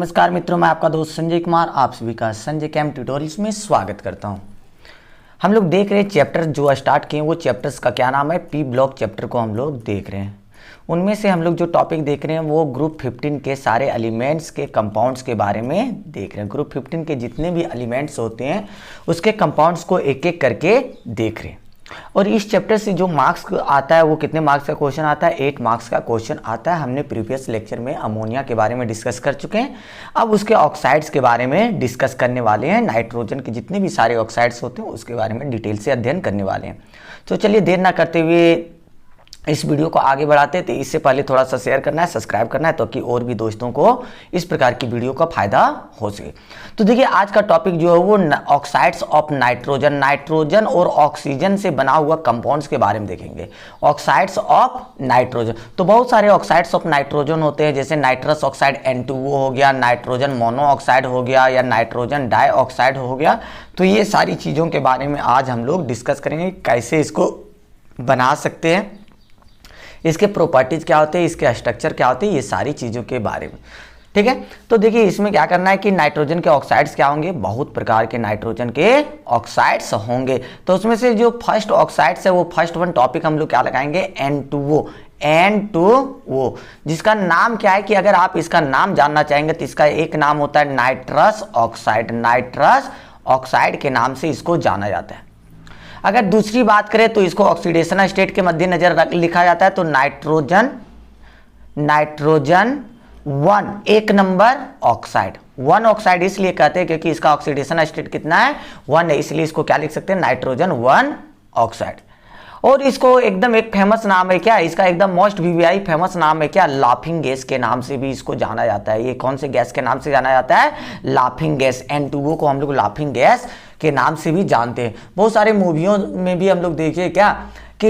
नमस्कार मित्रों, मैं आपका दोस्त संजय कुमार आप सभी का संजय कैम ट्यूटोरियल्स में स्वागत करता हूं। हम लोग देख रहे हैं चैप्टर जो स्टार्ट किए, वो चैप्टर्स का क्या नाम है, पी ब्लॉक चैप्टर को हम लोग देख रहे हैं। उनमें से हम लोग जो टॉपिक देख रहे हैं वो ग्रुप 15 के सारे एलिमेंट्स के कंपाउंड्स के बारे में देख रहे हैं। ग्रुप 15 के जितने भी एलिमेंट्स होते हैं उसके कंपाउंड्स को एक एक करके देख रहे हैं। और इस चैप्टर से जो मार्क्स आता है वो कितने मार्क्स का क्वेश्चन आता है, 8 मार्क्स का क्वेश्चन आता है। हमने प्रीवियस लेक्चर में अमोनिया के बारे में डिस्कस कर चुके हैं। अब उसके ऑक्साइड्स के बारे में डिस्कस करने वाले हैं। नाइट्रोजन के जितने भी सारे ऑक्साइड्स होते हैं उसके बारे में डिटेल से अध्ययन करने वाले हैं। तो चलिए देर ना करते हुए इस वीडियो को आगे बढ़ाते हैं। तो इससे पहले थोड़ा सा शेयर करना है, सब्सक्राइब करना है ताकि और भी दोस्तों को इस प्रकार की वीडियो का फायदा हो सके। तो देखिए आज का टॉपिक जो है वो ऑक्साइड्स ऑफ नाइट्रोजन, नाइट्रोजन और ऑक्सीजन से बना हुआ कंपाउंड्स के बारे में देखेंगे। ऑक्साइड्स ऑफ नाइट्रोजन, तो बहुत सारे ऑक्साइड्स ऑफ नाइट्रोजन होते हैं, जैसे नाइट्रस ऑक्साइड N2O हो गया, नाइट्रोजन मोनोऑक्साइड हो गया या नाइट्रोजन डाइऑक्साइड हो गया। तो ये सारी चीज़ों के बारे में आज हम लोग डिस्कस करेंगे, कैसे इसको बना सकते हैं, इसके प्रॉपर्टीज क्या होते हैं, इसके स्ट्रक्चर क्या होते हैं, ये सारी चीज़ों के बारे में। ठीक है, तो देखिए इसमें क्या करना है कि नाइट्रोजन के ऑक्साइड्स क्या होंगे, बहुत प्रकार के नाइट्रोजन के ऑक्साइड्स होंगे। तो उसमें से जो फर्स्ट ऑक्साइड्स है वो फर्स्ट वन टॉपिक हम लोग क्या लगाएंगे, N2O। N2O जिसका नाम क्या है कि अगर आप इसका नाम जानना चाहेंगे तो इसका एक नाम होता है नाइट्रस ऑक्साइड। नाइट्रस ऑक्साइड के नाम से इसको जाना जाता है। अगर दूसरी बात करें तो इसको ऑक्सीडेशन स्टेट के मद्देनजर लिखा जाता है। तो नाइट्रोजन 1 एक नंबर ऑक्साइड, 1 ऑक्साइड इसलिए कहते हैं क्योंकि इसका ऑक्सीडेशन स्टेट कितना है, 1 है, इसलिए इसको क्या लिख सकते हैं, नाइट्रोजन 1 ऑक्साइड। और इसको एकदम एक फेमस नाम है क्या, इसका एकदम मोस्ट वीवीआई फेमस नाम है क्या, लाफिंग गैस के नाम से भी इसको जाना जाता है। ये कौन से गैस के नाम से जाना जाता है, लाफिंग गैस। N2O को हम लोग लाफिंग गैस के नाम से भी जानते हैं। बहुत सारे मूवियों में भी हम लोग देखिए क्या कि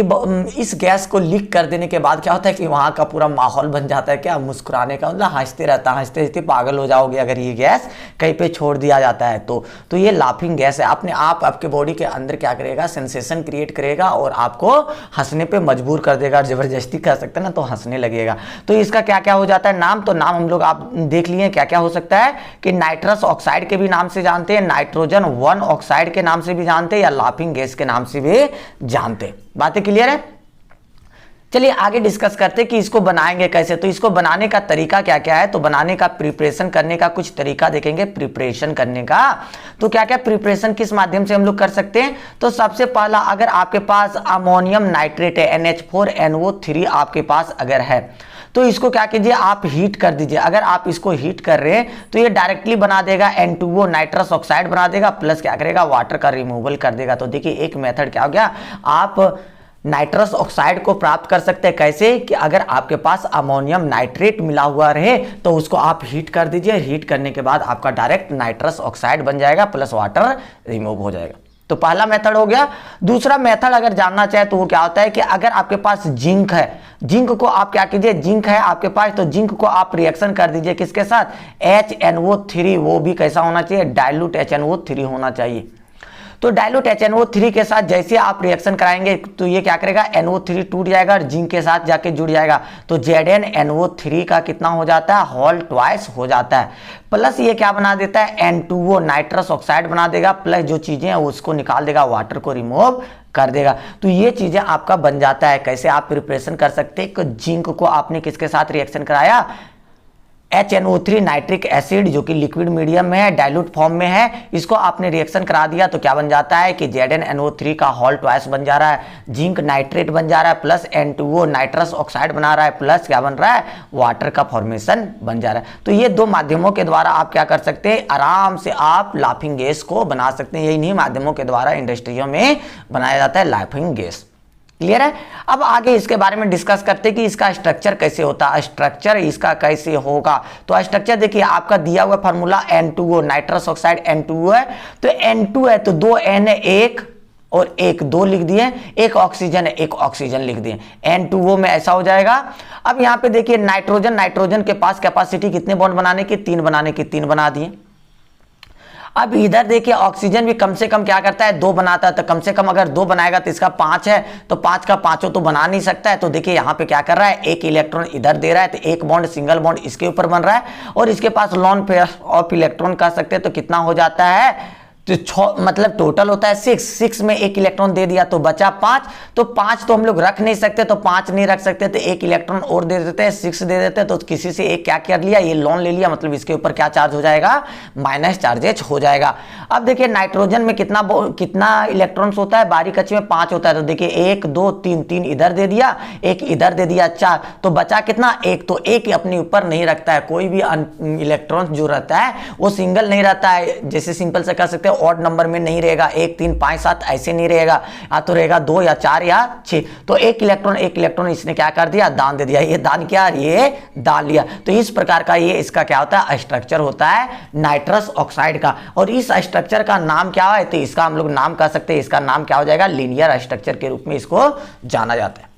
इस गैस को लीक कर देने के बाद क्या होता है कि वहाँ का पूरा माहौल बन जाता है क्या, मुस्कुराने का, मतलब हंसते रहता है, हंसते हंसते पागल हो जाओगे अगर ये गैस कहीं पे छोड़ दिया जाता है तो ये लाफिंग गैस है। अपने आप आपके बॉडी के अंदर क्या करेगा, सेंसेशन क्रिएट करेगा और आपको हंसने पे मजबूर कर देगा, जबरदस्ती कर सकते हैं ना, तो हंसने लगेगा। तो इसका क्या क्या हो जाता है नाम, तो नाम हम लोग आप देख लिए क्या क्या हो सकता है कि नाइट्रस ऑक्साइड के भी नाम से जानते हैं, नाइट्रोजन 1 ऑक्साइड के नाम से भी जानते हैं, या लाफिंग गैस के नाम से भी जानते हैं। बातें क्लियर है? चलिए आगे डिस्कस करते हैं कि इसको बनाएंगे कैसे। तो इसको बनाने का तरीका क्या क्या है, तो बनाने का प्रिपरेशन करने का कुछ तरीका देखेंगे। प्रिपरेशन करने का तो क्या क्या प्रिपरेशन किस माध्यम से हम लोग कर सकते हैं। तो सबसे पहला, अगर आपके पास अमोनियम नाइट्रेट है NH4NO3 आपके पास अगर है तो इसको क्या कीजिए, आप हीट कर दीजिए। अगर आप इसको हीट कर रहे हैं तो ये डायरेक्टली बना देगा N2O नाइट्रस ऑक्साइड बना देगा, प्लस क्या करेगा, वाटर का रिमूवल कर देगा। तो देखिए एक मेथड क्या हो गया, आप नाइट्रस ऑक्साइड को प्राप्त कर सकते हैं कैसे कि अगर आपके पास अमोनियम नाइट्रेट मिला हुआ रहे तो उसको आप हीट कर दीजिए। हीट करने के बाद आपका डायरेक्ट नाइट्रस ऑक्साइड बन जाएगा, प्लस वाटर रिमूव हो जाएगा। तो पहला मेथड हो गया। दूसरा मेथड अगर जानना चाहे तो वो क्या होता है कि अगर आपके पास जिंक है, जिंक को आप क्या कीजिए, जिंक है आपके पास तो जिंक को आप रिएक्शन कर दीजिए किसके साथ, HNO3। वो भी कैसा होना चाहिए, डाइल्यूट HNO3 होना चाहिए। तो डाइल्यूट HNO3 के साथ जैसे आप रिएक्शन कराएंगे तो ये क्या करेगा, NO3 टूट जाएगा और जिंक के साथ जाके जुड़ जाएगा। तो ZnNO3 का कितना हो जाता है, होल ट्वाइस हो जाता है। प्लस ये क्या बना देता है, N2O नाइट्रस ऑक्साइड बना देगा, प्लस जो चीजें हैं उसको निकाल देगा, वाटर को रिमूव कर देगा। तो ये चीजें आपका बन जाता है। कैसे आप प्रिपरेशन कर सकते हैं, जिंक को आपने किसके साथ रिएक्शन कराया, HNO3 नाइट्रिक एसिड जो कि लिक्विड मीडियम में है, डाइल्यूट फॉर्म में है, इसको आपने रिएक्शन करा दिया तो क्या बन जाता है कि ZnNO3 का होल ट्वाइस बन जा रहा है, जिंक नाइट्रेट बन जा रहा है, प्लस N2O नाइट्रस ऑक्साइड बना रहा है, प्लस क्या बन रहा है, वाटर का फॉर्मेशन बन जा रहा है। तो ये दो माध्यमों के द्वारा आप क्या कर सकते हैं, आराम से आप लाफिंग गैस को बना सकते हैं। इन्हीं माध्यमों के द्वारा इंडस्ट्रियों में बनाया जाता है लाफिंग गैस। क्लियर है? अब आगे इसके बारे में डिस्कस करते हैं कि इसका स्ट्रक्चर कैसे होता है, स्ट्रक्चर इसका कैसे होगा। तो स्ट्रक्चर देखिए आपका दिया हुआ formula N2O nitrous oxide N2O है, तो N2 है तो 2 N है, 1 और 1 2 लिख दिए, एक ऑक्सीजन है, एक ऑक्सीजन लिख दिए, N2O में ऐसा हो जाएगा। अब यहां पे देखिए नाइट्रोजन के पास कैपेसिटी कितने बॉन्ड बनाने की, 3 बनाने की, 3 बना दिए। अब इधर देखिए ऑक्सीजन भी कम से कम क्या करता है, 2 बनाता है, तो कम से कम अगर 2 बनाएगा तो इसका 5 है, तो 5 का 5 तो बना नहीं सकता है। तो देखिए यहाँ पे क्या कर रहा है, एक इलेक्ट्रॉन इधर दे रहा है, तो एक बॉन्ड सिंगल बॉन्ड इसके ऊपर बन रहा है और इसके पास लोन पेयर ऑफ इलेक्ट्रॉन कर सकते हैं। तो कितना हो जाता है, तो 6 मतलब टोटल होता है 6 में एक इलेक्ट्रॉन दे दिया तो बचा 5, तो 5 तो हम लोग रख नहीं सकते, तो 5 नहीं रख सकते, तो एक इलेक्ट्रॉन और दे देते हैं, 6 दे देते हैं। तो किसी से एक क्या कर लिया, ये लोन ले लिया, मतलब इसके ऊपर क्या चार्ज हो जाएगा, माइनस चार्जेज हो जाएगा। अब देखिए नाइट्रोजन में कितना इलेक्ट्रॉन्स होता है, बारीक कच्चे में 5 होता है। तो देखिए 1 2 3 3 इधर दे दिया, एक इधर दे दिया, 4, तो बचा कितना, 1। तो एक अपने ऊपर नहीं रखता है, कोई भी इलेक्ट्रॉन जो रहता है वो सिंगल नहीं रहता है। जैसे सिंपल से कह सकते हैं ऑड नंबर में नहीं रहेगा, 1 3 5 7 ऐसे नहीं रहेगा, या तो रहेगा 2 या 4 या 6। तो एक इलेक्ट्रॉन इसने क्या कर दिया, दान दे दिया। ये दान क्या, ये दान लिया। तो इस प्रकार का ये इसका क्या होता है, स्ट्रक्चर होता है नाइट्रस ऑक्साइड का। और इस स्ट्रक्चर का नाम क्या है, तो इसका हम लोग नाम कह सकते हैं, इसका नाम क्या हो जाएगा, लीनियर स्ट्रक्चर के रूप में इसको जाना जाता है।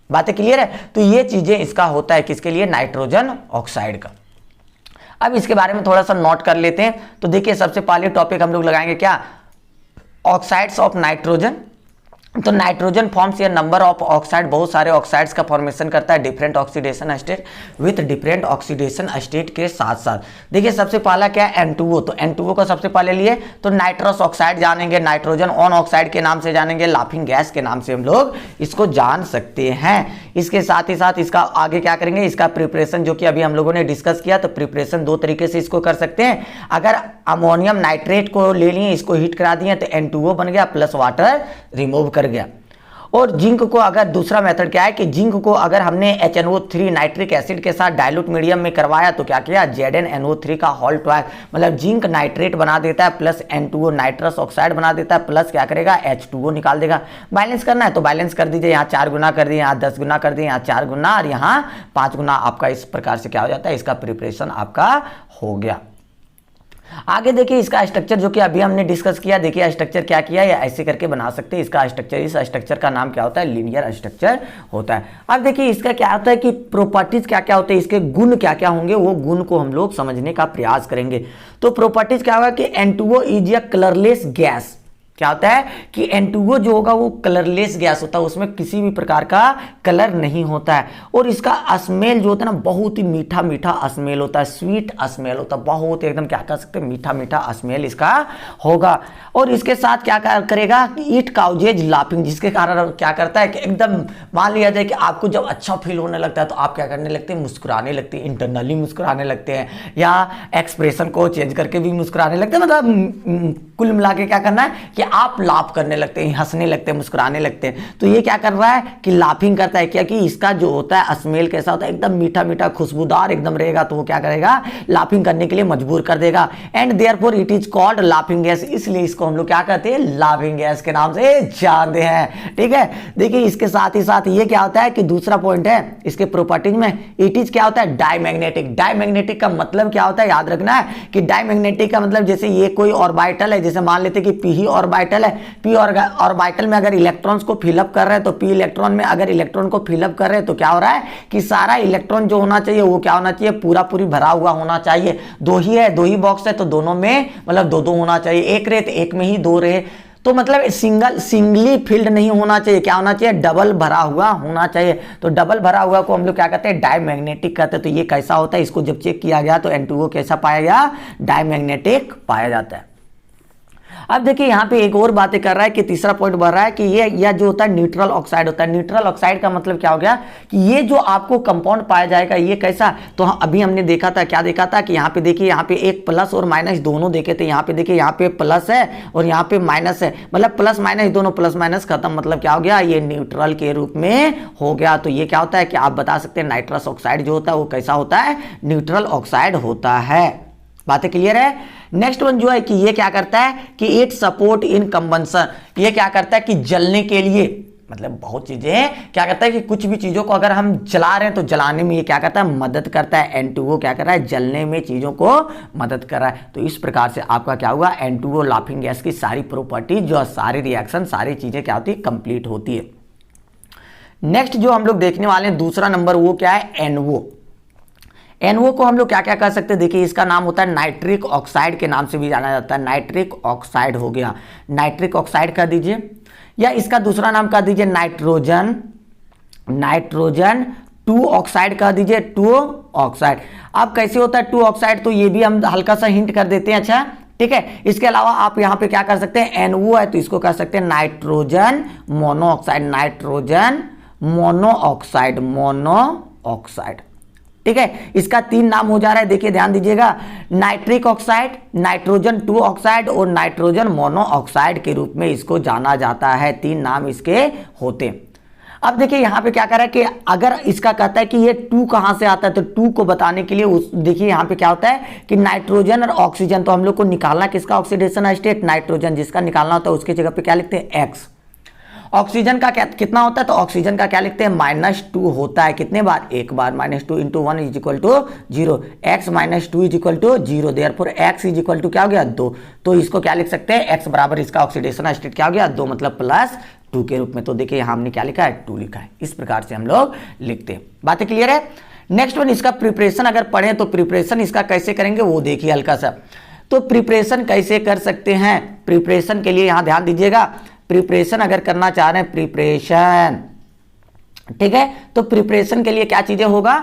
बातें क्लियर है। तो ये चीजें इसका होता है किसके लिए, नाइट्रोजन ऑक्साइड का। अब इसके बारे में थोड़ा सा नोट कर लेते हैं। तो देखिए सबसे पहले टॉपिक हम लोग लगाएंगे क्या, ऑक्साइड्स ऑफ नाइट्रोजन। तो नाइट्रोजन फॉर्म्स ये नंबर ऑफ ऑक्साइड, बहुत सारे ऑक्साइड्स का फॉर्मेशन करता है different oxidation state with different oxidation state के साथ साथ। देखिए सबसे पहला क्या है, N2O। तो N2O को सबसे पहले लिए तो नाइट्रस ऑक्साइड जानेंगे, नाइट्रोजन ऑन ऑक्साइड के नाम से जानेंगे, लाफिंग गैस के नाम से हम लोग इसको जान सकते हैं। इसके साथ ही साथ इसका आगे क्या करेंगे, इसका प्रिपरेशन जो कि अभी हम लोगों ने डिस्कस किया। तो प्रिपरेशन 2 तरीके से इसको कर सकते हैं। अगर अमोनियम नाइट्रेट को ले लिए, इसको हीट करा दिए, तो N2O बन गया प्लस वाटर रिमूव कर गया। और जिंक को अगर दूसरा मेथड क्या है कि जिंक को अगर हमने HNO3 नाइट्रिक एसिड के साथ डाइल्यूट मीडियम में करवाया तो क्या किया, ZnNO3 का होल ट्वाइस, मतलब जिंक नाइट्रेट बना देता है प्लस N2O नाइट्रस ऑक्साइड बना देता है प्लस क्या करेगा, H2O निकाल देगा। बैलेंस करना है तो बैलेंस कर दीजिए, यहाँ 4 गुना कर दिए, यहाँ 10 गुना कर दिए, यहाँ 4 गुना और यहाँ 5 गुना। आपका इस प्रकार से क्या हो जाता है, इसका प्रिपरेशन आपका हो गया। आगे देखिए इसका स्ट्रक्चर जो कि अभी हमने डिस्कस किया, देखिए स्ट्रक्चर क्या किया, या ऐसे करके बना सकते हैं इसका स्ट्रक्चर। इस स्ट्रक्चर का नाम क्या होता है, लीनियर स्ट्रक्चर होता है। अब देखिए इसका क्या होता है कि प्रॉपर्टीज क्या क्या होते हैं, इसके गुण क्या क्या होंगे, वो गुण को हम लोग समझने का प्रयास करेंगे। तो प्रॉपर्टीज क्या होगा कि N2O is a colourless gas. क्या होता है कि N2O जो होगा वो कलरलेस गैस होता है, उसमें किसी भी प्रकार का कलर नहीं होता है। और इसका स्मेल जो होता है ना, बहुत ही मीठा मीठा स्मेल होता है, स्वीट स्मेल होता है, बहुत एकदम क्या कह सकते हैं, मीठा मीठा स्मेल इसका होगा। और इसके साथ क्या करेगा कि इट काउजेज लाफिंग, जिसके कारण क्या करता है कि एकदम मान लिया जाए कि आपको जब अच्छा फील होने लगता है तो आप क्या करने लगते हैं, मुस्कुराने लगते हैं, इंटरनली मुस्कुराने लगते हैं, या एक्सप्रेशन को चेंज करके भी मुस्कुराने लगते हैं। मतलब कुल मिला के क्या करना है कि आप लाफ करने लगते हैं, हंसने लगते हैं, मुस्कुराने लगते हैं। तो ये क्या कर रहा है कि लाफिंग करता है। क्या कि इसका जो होता है स्मेल कैसा होता है, एकदम मीठा मीठा खुशबूदार एकदम रहेगा, तो वो क्या करेगा, लाफिंग करने के लिए मजबूर कर देगा। And therefore it is called laughing gas, इसलिए इसको हम लोग क्या कहते हैं, लाफिंग गैस के नाम से जानते हैं। ठीक है, देखिए इसके साथ ही साथ ये क्या होता है कि दूसरा पॉइंट है इसके प्रॉपर्टीज में, इट इज क्या होता है, डायमैग्नेटिक। डायमैग्नेटिक का मतलब क्या होता है, याद रखना है कि डायमैग्नेटिक का मतलब जैसे ये कोई ऑर्बिटल है, जैसे मान लेते हैं कि p ही ऑर्बिटल है, p ऑर्बिटल में अगर इलेक्ट्रॉन्स को फिलअप कर रहे हैं, तो p इलेक्ट्रॉन में अगर इलेक्ट्रॉन को फिलअप कर रहे हैं तो क्या हो रहा है कि सारा इलेक्ट्रॉन जो होना चाहिए वो क्या होना चाहिए, पूरा पूरी भरा हुआ होना चाहिए। 2 ही है, 2 ही बॉक्स है, तो दोनों में मतलब 2-2 होना चाहिए। एक रहे तो एक में ही 2 रहे, तो मतलब सिंगली फिल्ड नहीं होना चाहिए, क्या होना चाहिए, डबल भरा हुआ होना चाहिए। तो डबल भरा हुआ को हम लोग क्या कहते हैं, डायमैग्नेटिक कहते हैं। तो ये कैसा होता है, इसको जब चेक किया गया तो N2O कैसा पाया गया, डायमैग्नेटिक पाया जाता है। अब देखिए यहाँ पे एक और बातें कर रहा है कि तीसरा पॉइंट बढ़ रहा है कि ये जो होता है न्यूट्रल ऑक्साइड होता है। न्यूट्रल ऑक्साइड का मतलब क्या हो गया कि ये जो आपको कंपाउंड पाया जाएगा ये कैसा, तो अभी हमने देखा था, क्या देखा था कि यहाँ पे देखिए, यहाँ पे एक प्लस और माइनस दोनों देखे थे। यहाँ पे देखिए, यहाँ पे प्लस है और यहाँ पे माइनस है, मतलब प्लस माइनस दोनों, प्लस माइनस खत्म, मतलब क्या हो गया, ये न्यूट्रल के रूप में हो गया। तो ये क्या होता है कि आप बता सकते हैं नाइट्रस ऑक्साइड जो होता है वो कैसा होता है, न्यूट्रल ऑक्साइड होता है। बातें क्लियर है। नेक्स्ट वन जो है कि ये क्या करता है कि इट सपोर्ट इन कंबंशन, ये क्या करता है कि जलने के लिए, मतलब बहुत चीजें क्या करता है कि कुछ भी चीजों को अगर हम जला रहे हैं तो जलाने में ये क्या करता है, मदद करता है। N2O क्या कर रहा है, जलने में चीजों को मदद कर रहा है। तो इस प्रकार से आपका क्या हुआ, N2O लाफिंग गैस की सारी प्रॉपर्टी जो सारी रिएक्शन सारी चीजें क्या होती है, कंप्लीट होती है। नेक्स्ट जो हम लोग देखने वाले हैं दूसरा नंबर वो क्या है, NO। NO को हम लोग क्या क्या कर सकते हैं, देखिए इसका नाम होता है नाइट्रिक ऑक्साइड के नाम से भी जाना जाता है, नाइट्रिक ऑक्साइड हो गया, नाइट्रिक ऑक्साइड कर दीजिए, या इसका दूसरा नाम कर दीजिए नाइट्रोजन, नाइट्रोजन 2 ऑक्साइड कह दीजिए, 2 ऑक्साइड। अब कैसे होता है 2 ऑक्साइड, तो ये भी हम हल्का सा हिंट कर देते हैं, अच्छा ठीक है। इसके अलावा आप यहाँ पे क्या कर सकते हैं, NO है तो इसको कर सकते हैं nitrogen monoxide, nitrogen monoxide, monoxide, ठीक है। इसका 3 नाम हो जा रहा है, देखिए ध्यान दीजिएगा, नाइट्रिक ऑक्साइड, नाइट्रोजन 2 ऑक्साइड और नाइट्रोजन मोनोऑक्साइड के रूप में इसको जाना जाता है, 3 नाम इसके होते हैं। अब देखिए यहाँ पे क्या कर रहा है कि अगर इसका कहता है कि ये 2 कहां से आता है, तो 2 को बताने के लिए देखिए यहाँ पे क्या होता है कि नाइट्रोजन और ऑक्सीजन, तो हम लोग को निकालना किसका ऑक्सीडेशन स्टेट, नाइट्रोजन, जिसका निकालना होता है उसके जगह पे क्या लिखते हैं X। ऑक्सीजन का कितना होता है, तो ऑक्सीजन का क्या लिखते हैं -2 होता है, कितने बार, एक बार, -2 × 1 = 0, x - 2 = 0, देयरफॉर x = क्या हो गया 2, तो इसको क्या लिख सकते हैं, x बराबर इसका ऑक्सीडेशन स्टेट क्या हो गया 2, मतलब +2 के रूप में। तो देखिए यहाँ हमने क्या लिखा है 2 लिखा है, इस प्रकार से हम लोग लिखते हैं, बातें क्लियर है। नेक्स्ट वन, इसका प्रिपरेशन अगर पढ़े तो प्रिपरेशन इसका कैसे करेंगे वो देखिए हल्का सा। तो प्रिपरेशन कैसे कर सकते हैं, प्रिपरेशन के लिए यहाँ ध्यान दीजिएगा, प्रिपरेशन अगर करना चाह रहे हैं, प्रिपरेशन, ठीक है, तो प्रिपरेशन के लिए क्या चीजें होगा,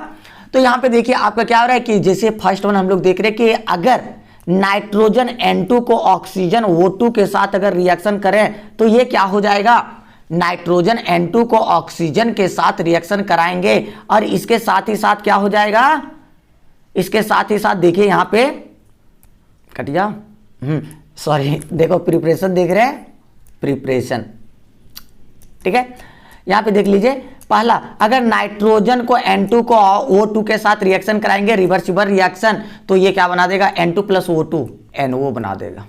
तो यहां पे देखिए आपका क्या हो रहा है कि जैसे फर्स्ट वन हम लोग देख रहे हैं कि अगर नाइट्रोजन N2 को ऑक्सीजन O2 के साथ अगर रिएक्शन करें तो ये क्या हो जाएगा, नाइट्रोजन N2 को ऑक्सीजन के साथ रिएक्शन कराएंगे और इसके साथ ही साथ क्या हो जाएगा, इसके साथ ही साथ देखिए यहां पे कट जाओ, सॉरी, देखो प्रिपरेशन देख रहे हैं, प्रिपरेशन, ठीक है। यहां पे देख लीजिए, पहला अगर नाइट्रोजन को N2 को O2 के साथ रिएक्शन कराएंगे, रिवर्सिबल रिएक्शन, तो ये क्या बना देगा N2 + O2 NO बना देगा,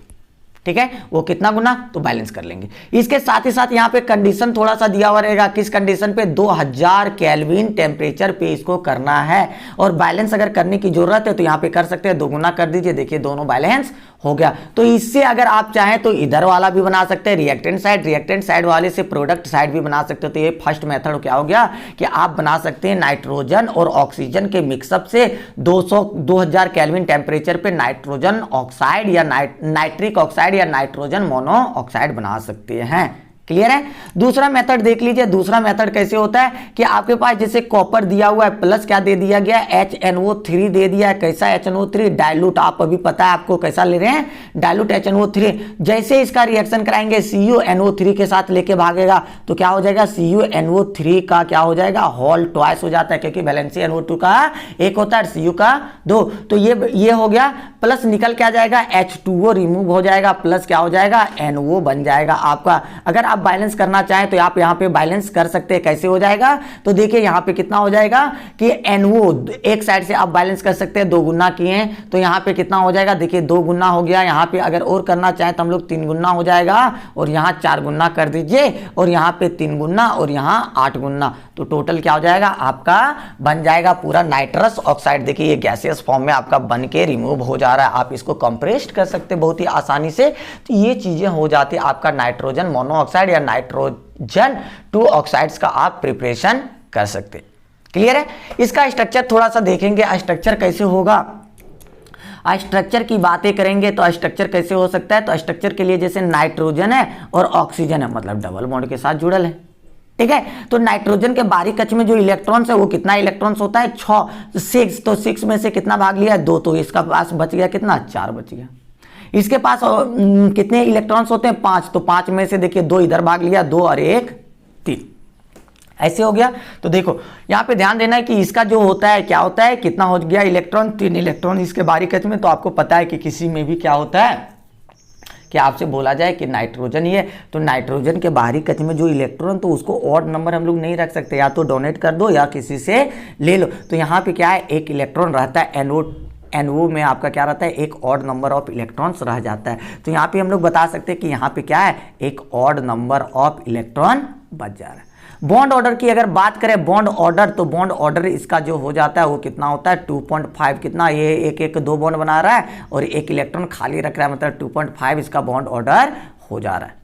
ठीक है। वो कितना गुना, तो बैलेंस कर लेंगे। इसके साथ ही साथ यहाँ पे कंडीशन थोड़ा सा दिया हुआ रहेगा, किस कंडीशन पे, 2000 केल्विन टेम्परेचर पे इसको करना है, और बैलेंस अगर करने की जरूरत है तो यहाँ पे कर सकते हैं, 2 गुना कर दीजिए, देखिए दोनों बैलेंस हो गया। तो इससे अगर आप चाहें तो इधर वाला भी बना सकते हैं रिएक्टेंट साइड वाले से प्रोडक्ट साइड भी बना सकते हो। तो ये फर्स्ट मेथड क्या हो गया कि आप बना सकते हैं नाइट्रोजन और ऑक्सीजन के मिक्सअप से 2000 केल्विन टेम्परेचर पे नाइट्रोजन ऑक्साइड या नाइट्रिक ऑक्साइड या नाइट्रोजन मोनोऑक्साइड बना सकते हैं, क्लियर है। दूसरा मेथड देख लीजिए, दूसरा मेथड कैसे होता है कि आपके पास जैसे कॉपर दिया हुआ है, प्लस क्या दे दिया गया है, HNO3 दे दिया है, कैसा HNO3 डाइल्यूट, आप अभी पता है आपको कैसा ले रहे हैं, डाइल्यूट HNO3। जैसे इसका रिएक्शन कराएंगे CuNO3 के साथ लेके भागेगा तो क्या हो जाएगा, CuNO3 का क्या हो जाएगा, होल ट्वाइस हो जाता है, क्योंकि वैलेंसी NO2 का 1 होता है, Cu का 2, तो ये हो गया, प्लस निकल क्या जाएगा, H2O रिमूव हो जाएगा, प्लस क्या हो जाएगा, NO बन जाएगा आपका। अगर आप बैलेंस करना चाहें तो आप यहाँ पे बैलेंस कर सकते हैं, कैसे हो जाएगा, तो देखिए यहाँ पे कितना हो जाएगा कि NO एक साइड से आप बैलेंस कर सकते हैं, 2 गुना किए हैं तो यहाँ पे कितना हो जाएगा, देखिए 2 गुना हो गया, यहाँ पे अगर और करना चाहें तो हम लोग 3 गुना हो जाएगा, और यहाँ 4 गुना कर दीजिए, और यहाँ पे 3 गुना और यहाँ 8 गुना, तो टोटल क्या हो जाएगा आपका, बन जाएगा पूरा नाइट्रस ऑक्साइड। देखिए ये गैसियस फॉर्म में आपका बन के रिमूव हो जा रहा है, आप इसको कंप्रेस्ड कर सकते हैं बहुत ही आसानी से। तो ये चीजें हो जाती है आपका नाइट्रोजन मोनोऑक्साइड या नाइट्रोजन 2 ऑक्साइड्स का आप प्रिपरेशन कर सकते हैं, क्लियर है। इसका स्ट्रक्चर थोड़ा सा देखेंगे, स्ट्रक्चर कैसे होगा, स्ट्रक्चर की बातें करेंगे तो स्ट्रक्चर कैसे हो सकता है, तो स्ट्रक्चर के लिए जैसे नाइट्रोजन है और ऑक्सीजन है, मतलब डबल बॉन्ड के साथ जुड़ल है, ठीक है। तो नाइट्रोजन के बाहरी कक्ष में जो इलेक्ट्रॉन्स है वो कितना इलेक्ट्रॉन्स होता है, 6, तो 6 में से कितना भाग लिया, 2, तो इसका पास बच गया कितना, 4 बच गया। इसके पास कितने इलेक्ट्रॉन्स होते हैं, 5, तो 5 में से देखिए 2 इधर भाग लिया, 2 और 1 3, ऐसे हो गया। तो देखो यहाँ पे ध्यान देना है कि इसका जो होता है क्या होता है, कितना हो गया इलेक्ट्रॉन, 3 इलेक्ट्रॉन इसके बाहरी कक्ष में। तो आपको पता है कि किसी में भी क्या होता है कि आपसे बोला जाए कि नाइट्रोजन ही है, तो नाइट्रोजन के बाहरी कक्ष में जो इलेक्ट्रॉन, तो उसको ऑड नंबर हम लोग नहीं रख सकते, या तो डोनेट कर दो या किसी से ले लो। तो यहाँ पे क्या है, 1 इलेक्ट्रॉन रहता है, NO में आपका क्या रहता है, एक ऑड नंबर ऑफ इलेक्ट्रॉन्स रह जाता है। तो यहाँ पे हम लोग बता सकते हैं कि यहाँ पे क्या है, एक ऑड नंबर ऑफ इलेक्ट्रॉन बच जा रहा है। बॉन्ड ऑर्डर की अगर बात करें, बॉन्ड ऑर्डर, तो बॉन्ड ऑर्डर इसका जो हो जाता है वो कितना होता है, 2.5, कितना, ये एक 2 बॉन्ड बना रहा है और 1 इलेक्ट्रॉन खाली रख रहा है, मतलब 2.5 इसका बॉन्ड ऑर्डर हो जा रहा है,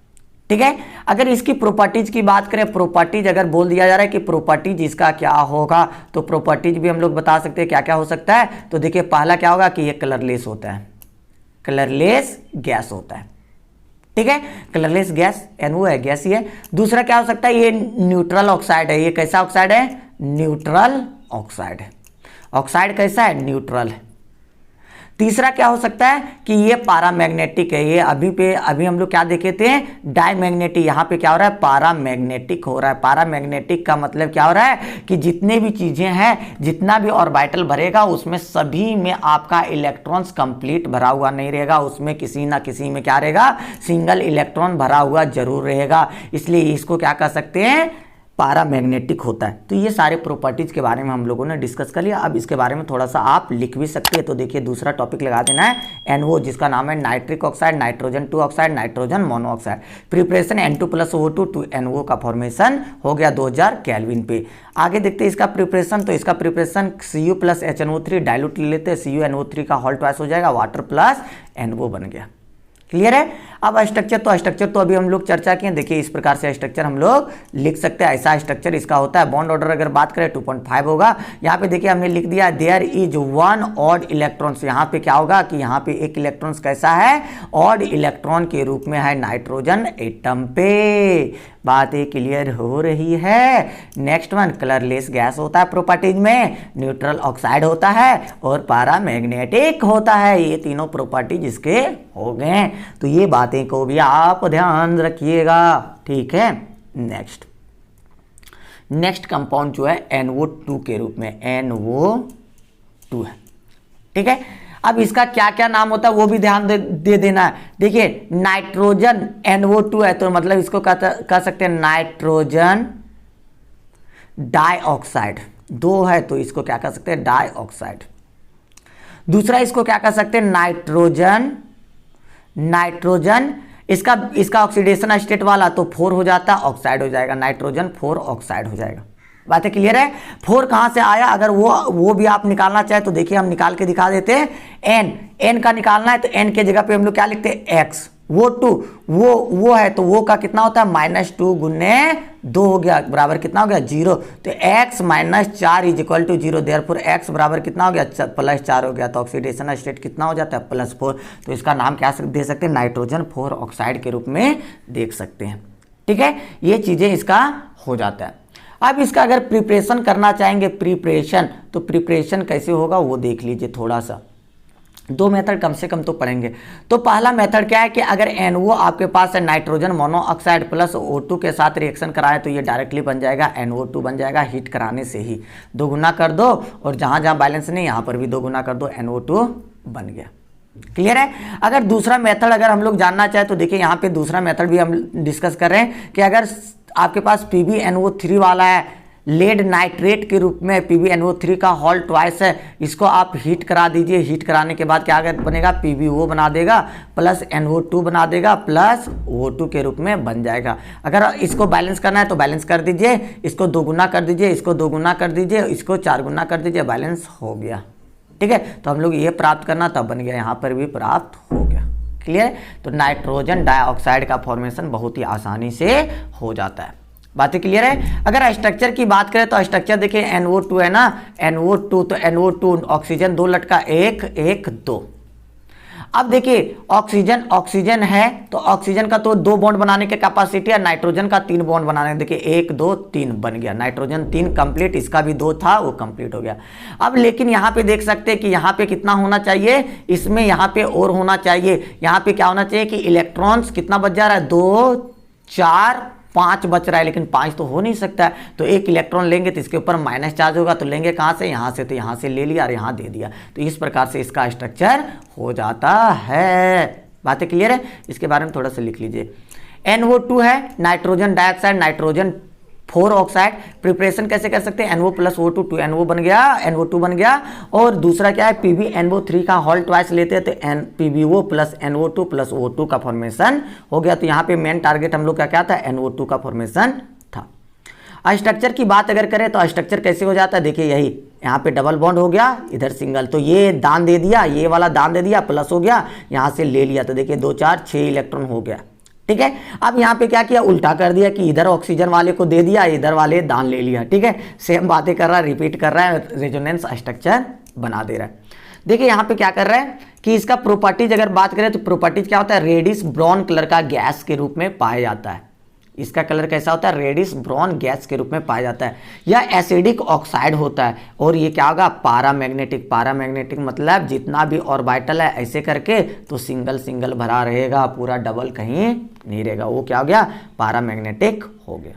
ठीक है। अगर इसकी प्रॉपर्टीज की बात करें, प्रॉपर्टीज अगर बोल दिया जा रहा है कि प्रॉपर्टीज इसका क्या होगा, तो प्रॉपर्टीज भी हम लोग बता सकते हैं क्या क्या हो सकता है। तो देखिए पहला क्या होगा कि ये कलरलेस होता है, कलरलेस गैस होता है, ठीक है। कलरलेस गैस NO है, गैस ही है। दूसरा क्या हो सकता है, ये न्यूट्रल ऑक्साइड है। ये कैसा ऑक्साइड है, न्यूट्रल ऑक्साइड है। ऑक्साइड कैसा है, न्यूट्रल है। तीसरा क्या हो सकता है कि ये पारामैग्नेटिक है। ये अभी हम लोग क्या देखे थे, डायमैग्नेटिक। यहाँ पे क्या हो रहा है, पारामैग्नेटिक हो रहा है। पारामैग्नेटिक का मतलब क्या हो रहा है कि जितने भी चीजें हैं, जितना भी ऑर्बिटल भरेगा उसमें सभी में आपका इलेक्ट्रॉन्स कंप्लीट भरा हुआ नहीं रहेगा, उसमें किसी ना किसी में क्या रहेगा, सिंगल इलेक्ट्रॉन भरा हुआ जरूर रहेगा। इसलिए इसको क्या कह सकते हैं, पारामैग्नेटिक होता है। तो ये सारे प्रॉपर्टीज के बारे में हम लोगों ने डिस्कस कर लिया। अब इसके बारे में थोड़ा सा आप लिख भी सकते हैं। तो देखिए दूसरा टॉपिक लगा देना है NO, जिसका नाम है nitric oxide, nitrogen 2 oxide, nitrogen monoxide. Preparation N2+O2 to NO का फॉर्मेशन हो गया 2000 केल्विन पे। आगे देखते हैं इसका प्रिपरेशन। तो इसका preparation Cu plus HNO3 dilute ले लेते हैं, CuNO3 का होल ट्वाइस हो जाएगा, वाटर प्लस NO बन गया। क्लियर है। अब स्ट्रक्चर तो अभी हम लोग चर्चा किए। देखिए इस प्रकार से स्ट्रक्चर हम लोग लिख सकते हैं। ऐसा स्ट्रक्चर इसका होता है। बॉन्ड ऑर्डर अगर बात करें 2.5 होगा। यहाँ पे देखिए हमने लिख दिया देयर इज 1 ऑड इलेक्ट्रॉन्स। यहाँ पे क्या होगा कि यहाँ पे एक इलेक्ट्रॉन्स कैसा है, ऑड इलेक्ट्रॉन के रूप में है नाइट्रोजन एटम पे। बात ये क्लियर हो रही है। नेक्स्ट वन, कलरलेस गैस होता है प्रॉपर्टीज में, न्यूट्रल ऑक्साइड होता है और पारामैग्नेटिक होता है। ये तीनों प्रॉपर्टीज इसके हो गए। तो ये बातें को भी आप ध्यान रखिएगा, ठीक है। नेक्स्ट कंपाउंड जो है NO2 के रूप में, NO2 है, ठीक है। अब इसका क्या क्या नाम होता है वो भी ध्यान दे देना है। देखिए नाइट्रोजन NO2 है तो मतलब इसको कह सकते हैं नाइट्रोजन डाइऑक्साइड। 2 है तो इसको क्या कह सकते हैं, डाइऑक्साइड। दूसरा इसको क्या कह सकते हैं, नाइट्रोजन इसका ऑक्सीडेशन स्टेट वाला तो 4 हो जाता है, ऑक्साइड हो जाएगा, नाइट्रोजन 4 ऑक्साइड हो जाएगा। बातें क्लियर है। 4 कहां से आया, अगर वो भी आप निकालना चाहे तो देखिए हम निकाल के दिखा देते हैं। n का निकालना है तो n के जगह पे हम लोग क्या लिखते हैं, x। वो 2 वो है तो वो का कितना होता है, -2 गुने 2 हो गया, बराबर कितना हो गया, 0। तो x - 4 is equal to 0। Therefore x बराबर कितना हो गया, +4 हो गया। तो ऑक्सीडेशन स्टेट कितना हो जाता है, +4। तो इसका नाम क्या दे सकते हैं, नाइट्रोजन 4 ऑक्साइड के रूप में देख सकते हैं, ठीक है। ये चीजें इसका हो जाता है। अब इसका अगर प्रिपरेशन करना चाहेंगे, तो प्रिपरेशन कैसे होगा वो देख लीजिए थोड़ा सा। 2 मेथड कम से कम तो पढ़ेंगे। तो पहला मेथड क्या है कि अगर NO आपके पास है, नाइट्रोजन मोनोऑक्साइड प्लस O2 के साथ रिएक्शन कराएं तो ये डायरेक्टली बन जाएगा NO2 बन जाएगा। हीट कराने से ही 2 गुना कर दो और जहां जहां बैलेंस नहीं यहाँ पर भी 2 गुना कर दो, NO2 बन गया। क्लियर है। अगर दूसरा मेथड अगर हम लोग जानना चाहे तो देखिए यहाँ पे दूसरा मेथड भी हम डिस्कस कर रहे हैं कि अगर आपके पास PbNO3 वाला है, लेड नाइट्रेट के रूप में PbNO3 का होल ट्वाइस है, इसको आप हीट करा दीजिए। हीट कराने के बाद क्या बनेगा, PbO बना देगा प्लस NO2 बना देगा प्लस O2 के रूप में बन जाएगा। अगर इसको बैलेंस करना है तो बैलेंस कर दीजिए, इसको 2 गुना कर दीजिए, इसको 2 गुना कर दीजिए, इसको 4 गुना कर दीजिए, बैलेंस हो गया, ठीक है। तो हम लोग ये प्राप्त करना तब बन गया, यहाँ पर भी प्राप्त हो गया। क्लियर है। तो नाइट्रोजन डाइऑक्साइड का फॉर्मेशन बहुत ही आसानी से हो जाता है। बातें क्लियर है। अगर स्ट्रक्चर की बात करें तो स्ट्रक्चर देखिए NO2 है ना, NO2 तो NO2 ऑक्सीजन 2 लटका 1 1 2। अब देखिए ऑक्सीजन है तो ऑक्सीजन का तो 2 बॉन्ड बनाने की कैपेसिटी है, नाइट्रोजन का 3 बॉन्ड बनाने, देखिए 1 2 3 बन गया। नाइट्रोजन 3 कंप्लीट, इसका भी 2 था वो कंप्लीट हो गया। अब लेकिन यहाँ पे देख सकते हैं कि यहाँ पे कितना होना चाहिए, इसमें यहाँ पे और होना चाहिए। यहाँ पे क्या होना चाहिए कि इलेक्ट्रॉन्स कितना बच जा रहा है, 2 4 5 बच रहा है, लेकिन 5 तो हो नहीं सकता है। तो 1 इलेक्ट्रॉन लेंगे तो इसके ऊपर माइनस चार्ज होगा, तो लेंगे कहाँ से, यहाँ से। तो यहाँ से ले लिया और यहाँ दे दिया। तो इस प्रकार से इसका स्ट्रक्चर हो जाता है। बातें क्लियर है। इसके बारे में थोड़ा सा लिख लीजिए। NO2 है, nitrogen dioxide, nitrogen 4 oxide. Preparation कैसे कर सकते हैं, NO + O2 2NO बन गया, NO2 बन गया। और दूसरा क्या है, PbNO3 का होल ट्वाइस लेते हैं तो PbO + NO2 + O2 का फॉर्मेशन हो गया। तो यहाँ पे मेन टारगेट हम लोग का क्या था, NO2 का फॉर्मेशन था। स्ट्रक्चर की बात अगर करें तो स्ट्रक्चर कैसे हो जाता है, देखिए यही यहाँ पे डबल बॉन्ड हो गया, इधर सिंगल। तो ये दान दे दिया, ये वाला दान दे दिया, प्लस हो गया, यहाँ से ले लिया तो देखिए 2 4 6 इलेक्ट्रॉन हो गया, ठीक है। अब यहाँ पे क्या किया, उल्टा कर दिया कि इधर ऑक्सीजन वाले को दे दिया, इधर वाले दान ले लिया, ठीक है। सेम बातें कर रहा है, रिपीट कर रहा है, रेजोनेंस स्ट्रक्चर बना दे रहा है। देखिए यहाँ पे क्या कर रहा है कि इसका प्रॉपर्टीज अगर बात करें तो प्रॉपर्टीज क्या होता है, रेडिश ब्राउन कलर का गैस के रूप में पाया जाता है। इसका कलर कैसा होता है, रेडिश ब्राउन गैस के रूप में पाया जाता है। यह एसिडिक ऑक्साइड होता है और ये क्या होगा, पैरामैग्नेटिक। पैरामैग्नेटिक मतलब जितना भी ऑर्बिटल है ऐसे करके तो सिंगल सिंगल भरा रहेगा, पूरा डबल कहीं नहीं रहेगा, वो क्या हो गया, पैरामैग्नेटिक हो गया।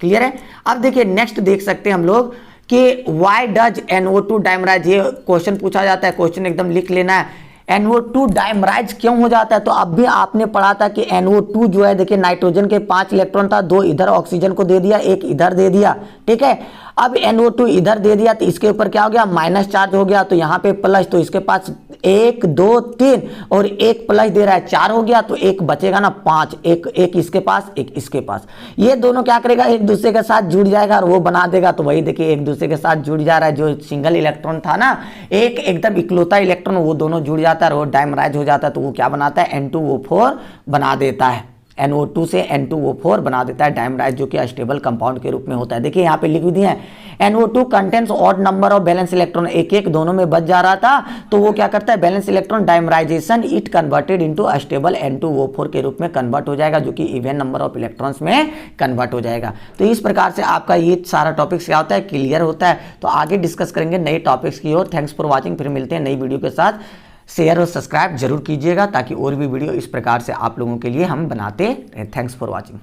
क्लियर है। अब देखिए नेक्स्ट देख सकते हैं हम लोग कि वाई डज NO2 डाइमराइज, ये क्वेश्चन पूछा जाता है, क्वेश्चन एकदम लिख लेना है। NO2 डाइमराइज क्यों हो जाता है, तो अब भी आपने पढ़ा था कि NO2 जो है, देखिए नाइट्रोजन के 5 इलेक्ट्रॉन था, 2 इधर ऑक्सीजन को दे दिया, 1 इधर दे दिया, ठीक है। अब NO2 इधर दे दिया तो इसके ऊपर क्या हो गया, माइनस चार्ज हो गया, तो यहाँ पे प्लस, तो इसके पास 1 2 3 और 1 प्लस दे रहा है, 4 हो गया, तो 1 बचेगा ना 5, एक इसके पास, एक इसके पास। ये दोनों क्या करेगा, एक दूसरे के साथ जुड़ जाएगा और वो बना देगा। तो वही देखिए एक दूसरे के साथ जुड़ जा रहा है, जो सिंगल इलेक्ट्रॉन था ना, एक एकदम इकलौता इलेक्ट्रॉन, वो दोनों जुड़ जाता है और वो डाइमराइज हो जाता है, तो वो क्या बनाता है, N2O4 बना देता है। NO2 से N2O4 बना देता है डाइमराइज, जो कि स्टेबल कंपाउंड के रूप में होता है। देखिए यहाँ पे लिख दिए हैं NO2 contains odd number of balance electron, एक एक दोनों में बच जा रहा था, तो वो क्या करता है, balance electron dimerisation it converted into stable N2O4 के रूप में कन्वर्ट हो जाएगा, जो कि इवन नंबर ऑफ इलेक्ट्रॉन्स में कन्वर्ट हो जाएगा। तो इस प्रकार से आपका ये सारा टॉपिक्स क्या होता है, क्लियर होता है। तो आगे डिस्कस करेंगे नए टॉपिक्स की ओर। थैंक्स फॉर वॉचिंग, फिर मिलते हैं नई वीडियो के साथ। शेयर और सब्सक्राइब जरूर कीजिएगा ताकि और भी वीडियो इस प्रकार से आप लोगों के लिए हम बनाते रहें। Thanks for watching.